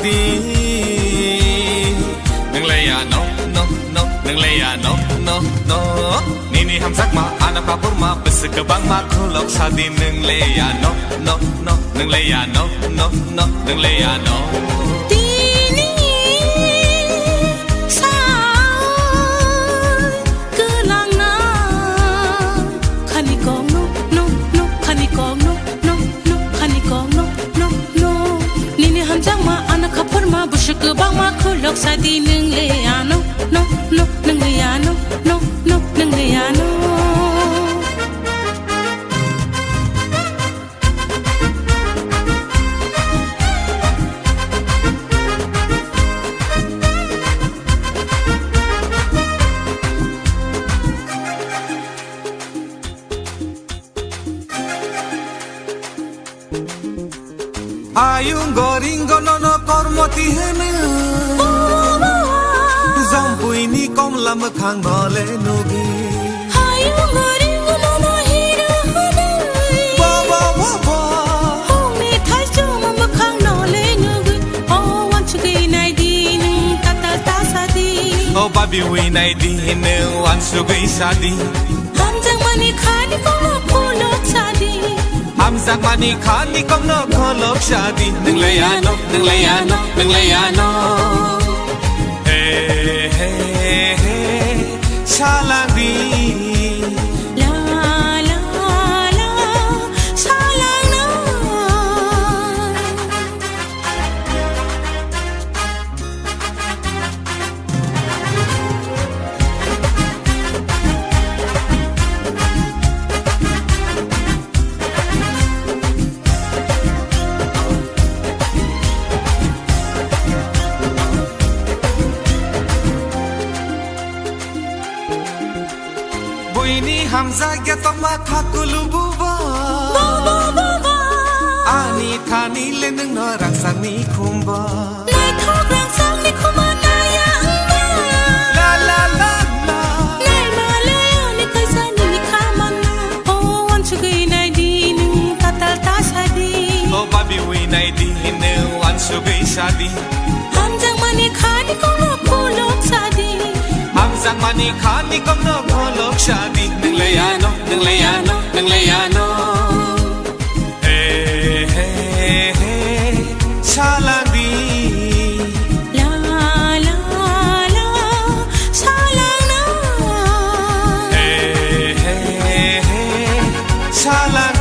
di nang laya no no no nang laya no no no nini hamsak ma anak kapur ma besek bang ma kulok sadi nang laya no no no nang laya no no no nang laya no Ke bang ma kulok sadi neng le ano no no neng le ano no no neng le ano Ayung goring gonono kormoti hene Zampui ni kom lam khang nole nugi Ayung goring gonono hira hane Ba ba ba ba Ho me thai jo ma khang nole nugi Oh wan chugi nai di nung tata ta sadi Oh babi wi nai di ne wan chugi sadi Ham jang mani khani ko lo kulok sadi Hamzak mani khani kom no kolok shadi nang layano nang layano nang layano hey hey hey salang di la la la salang na Ini hamza ya toma thakulu buba ba ba ba ani thani le nang no rang sang ni khumba nai thok rang sang ni khuma na ya ma la la la la nai ma le ani kai sa ni kha man na oh wan chu gi nai di nu ta ta ta sa di oh babi wi nai di ne wan su gai sadi ham jang mani khani ko lo kulok sa di Hamzak mani khani kom no kolok shadi nang layano nang layano nang layano hey hey hey salang di la la la salang na hey hey hey salang